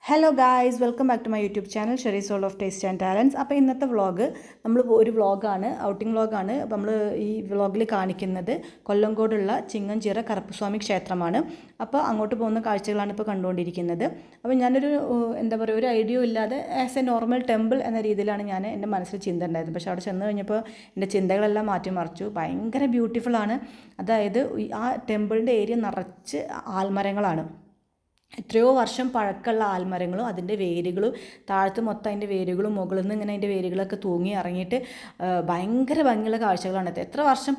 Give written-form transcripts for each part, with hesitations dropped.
Hello guys, welcome back to my YouTube channel Sherry soul of taste and talents. അപ്പോൾ ഇന്നത്തെ vlog നമ്മൾ ഒരു വ്ളോഗാണ്, ഔട്ടിംഗ് വ്ളോഗാണ്. അപ്പോൾ നമ്മൾ ഈ വ്ളോഗിൽ കാണിക്കുന്നത് കൊല്ലങ്കോടുള്ള ചിങ്ങഞ്ചിറ കറുപ്പസ്വാമി ക്ഷേത്രമാണ്. അപ്പോൾ അങ്ങോട്ട് പോകുന്ന കാഴ്ചകളാണ് ഇപ്പോൾ കണ്ടുകൊണ്ടിരിക്കുന്നത്. അപ്പോൾ ഞാനൊരു എന്താ പറയുക, ഒരു ഐഡിയ ഇല്ലാതെ ആസ് എ നോർമൽ ടെമ്പിൾ എന്ന രീതിയിലാണ് ഞാൻ എൻ്റെ മനസ്സിൽ ചിന്ത ഉണ്ടായിരുന്നത്. പക്ഷേ അവിടെ ചെന്ന് കഴിഞ്ഞപ്പോൾ എൻ്റെ ചിന്തകളെല്ലാം മാറ്റിമറിച്ചു. ഭയങ്കര ബ്യൂട്ടിഫുള്ളാണ്. അതായത് ആ ടെമ്പിളിൻ്റെ ഏരിയ നിറച്ച് ആൽമരങ്ങളാണ്. എത്രയോ വർഷം പഴക്കമുള്ള ആൽമരങ്ങളും അതിൻ്റെ വേരുകളും താഴത്ത് മൊത്തം അതിൻ്റെ വേരുകളും മുകളിൽ നിന്ന് ഇങ്ങനെ അതിൻ്റെ വേരുകളൊക്കെ തൂങ്ങി ഇറങ്ങിയിട്ട് ഭയങ്കര ഭംഗിയുള്ള കാഴ്ചകളാണ്. എത്ര വർഷം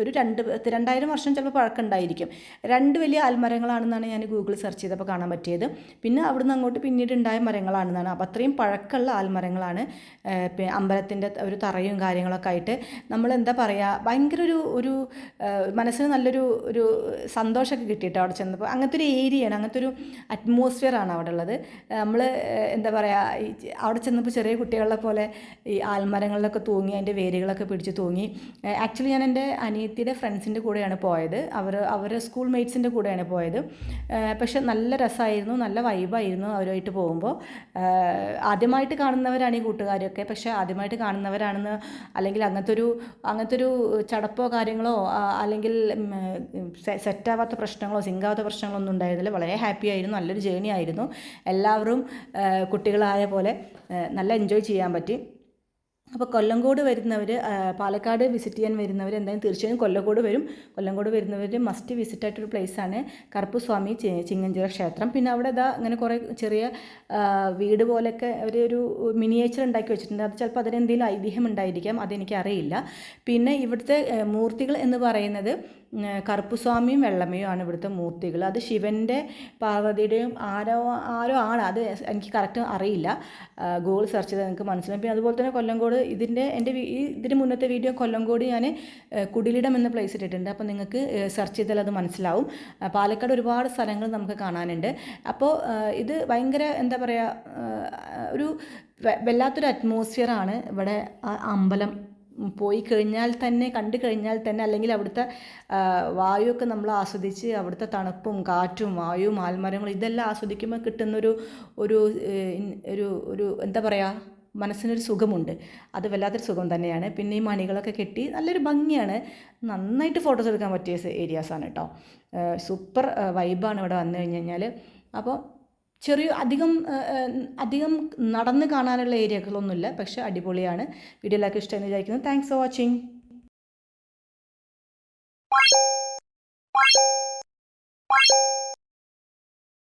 ഒരു 2000 വർഷം ചിലപ്പോൾ പഴക്കം ഉണ്ടായിരിക്കും. 2 വലിയ ആൽമരങ്ങളാണെന്നാണ് ഞാൻ ഗൂഗിൾ സെർച്ച് ചെയ്തപ്പോൾ കാണാൻ പറ്റിയത്. പിന്നെ അവിടുന്ന് അങ്ങോട്ട് പിന്നീട് ഉണ്ടായ മരങ്ങളാണെന്നാണ്. അപ്പോൾ അത്രയും പഴക്കമുള്ള ആൽമരങ്ങളാണ്. അമ്പലത്തിൻ്റെ ഒരു തറയും കാര്യങ്ങളൊക്കെ ആയിട്ട് നമ്മൾ എന്താ പറയുക, ഭയങ്കര ഒരു മനസ്സിന് നല്ലൊരു സന്തോഷമൊക്കെ കിട്ടിയിട്ട് അവിടെ ചെന്നപ്പോൾ. അങ്ങനത്തെ ഒരു ഏരിയയാണ്, അങ്ങനത്തെ ഒരു അറ്റ്മോസ്ഫിയറാണ് അവിടെ ഉള്ളത്. നമ്മൾ എന്താ പറയുക, അവിടെ ചെന്നപ്പോൾ ചെറിയ കുട്ടികളെ പോലെ ഈ ആൽമരങ്ങളിലൊക്കെ തൂങ്ങി അതിൻ്റെ വേരുകളൊക്കെ പിടിച്ച് തൂങ്ങി. ആക്ച്വലി ഞാൻ എൻ്റെ അനിയത്തിയുടെ ഫ്രണ്ട്സിൻ്റെ കൂടെയാണ് പോയത്. അവരുടെ സ്കൂൾ മേറ്റ്സിൻ്റെ കൂടെയാണ് പോയത്. പക്ഷെ നല്ല രസമായിരുന്നു, നല്ല വൈബായിരുന്നു അവരുമായിട്ട് പോകുമ്പോൾ. ആദ്യമായിട്ട് കാണുന്നവരാണ് ഈ കൂട്ടുകാരൊക്കെ. പക്ഷേ ആദ്യമായിട്ട് കാണുന്നവരാണെന്ന് അല്ലെങ്കിൽ അങ്ങനത്തെ ഒരു ചടപ്പോ കാര്യങ്ങളോ അല്ലെങ്കിൽ സെറ്റാവാത്ത പ്രശ്നങ്ങളോ സിങ്കാവാത്ത പ്രശ്നങ്ങളോ ഒന്നും ഉണ്ടായിരുന്നില്ല. വളരെ ഹാപ്പി ആയിരുന്നു. നല്ലൊരു ജേണി ആയിരുന്നു. എല്ലാവരും കുട്ടികളായ പോലെ നല്ല എൻജോയ് ചെയ്യാൻ പറ്റി. അപ്പോൾ കൊല്ലങ്കോട് വരുന്നവർ, പാലക്കാട് വിസിറ്റ് ചെയ്യാൻ വരുന്നവർ എന്തായാലും തീർച്ചയായും കൊല്ലങ്കോട് വരും. കൊല്ലങ്കോട് വരുന്നവർ മസ്റ്റ് വിസിറ്റ് ആയിട്ടൊരു പ്ലേസാണ് കറുപ്പസ്വാമി ചിങ്ങഞ്ചിറ ക്ഷേത്രം. പിന്നെ അവിടെ ഇങ്ങനെ കുറേ ചെറിയ വീട് പോലെയൊക്കെ ഒരു മിനിയേച്ചർ ഉണ്ടാക്കി വെച്ചിട്ടുണ്ട്. അത് ചിലപ്പോൾ അതിനെന്തെങ്കിലും ഐതിഹ്യം ഉണ്ടായിരിക്കാം, അതെനിക്കറിയില്ല. പിന്നെ ഇവിടുത്തെ മൂർത്തികൾ എന്ന് പറയുന്നത് കറുപ്പസ്വാമിയും വെള്ളമ്മയും ആണ് ഇവിടുത്തെ മൂർത്തികൾ. അത് ശിവൻ്റെ പാർവതിയുടെയും ആരോ ആണ്, അത് എനിക്ക് കറക്റ്റ് അറിയില്ല. ഗൂഗിൾ സെർച്ച് ചെയ്താൽ നിങ്ങൾക്ക് മനസ്സിലാവും. പിന്നെ അതുപോലെ തന്നെ കൊല്ലങ്കോട് ഇതിന് മുന്നത്തെ വീഡിയോ കൊല്ലങ്കോട് ഞാൻ കുടിലിടം എന്ന പ്ലേസ് ഇട്ടിട്ടുണ്ട്. അപ്പോൾ നിങ്ങൾക്ക് സെർച്ച് ചെയ്താൽ അത് മനസ്സിലാവും. പാലക്കാട് ഒരുപാട് സ്ഥലങ്ങൾ നമുക്ക് കാണാനുണ്ട്. അപ്പോൾ ഇത് ഭയങ്കര എന്താ പറയുക, ഒരു വല്ലാത്തൊരു അറ്റ്മോസ്ഫിയറാണ് ഇവിടെ. അമ്പലം പോയി കഴിഞ്ഞാൽ തന്നെ, കണ്ടു കഴിഞ്ഞാൽ തന്നെ, അല്ലെങ്കിൽ അവിടുത്തെ വായുവൊക്കെ നമ്മൾ ആസ്വദിച്ച് അവിടുത്തെ തണുപ്പും കാറ്റും വായുവും ആൽമരങ്ങളും ഇതെല്ലാം ആസ്വദിക്കുമ്പോൾ കിട്ടുന്നൊരു ഒരു എന്താ പറയുക, മനസ്സിനൊരു സുഖമുണ്ട്. അത് വല്ലാത്തൊരു സുഖം തന്നെയാണ്. പിന്നെ ഈ മണികളൊക്കെ കെട്ടി നല്ലൊരു ഭംഗിയാണ്. നന്നായിട്ട് ഫോട്ടോസ് എടുക്കാൻ പറ്റിയ ഏരിയാസാണ് കേട്ടോ. സൂപ്പർ വൈബാണ് ഇവിടെ വന്നു കഴിഞ്ഞ് കഴിഞ്ഞാൽ. അപ്പോൾ അധികം നടന്ന് കാണാനുള്ള ഏരിയകളൊന്നുമില്ല, പക്ഷേ അടിപൊളിയാണ്. വീഡിയോ എല്ലാവർക്കും ഇഷ്ടമെന്ന് വിചാരിക്കുന്നു. Thanks for watching.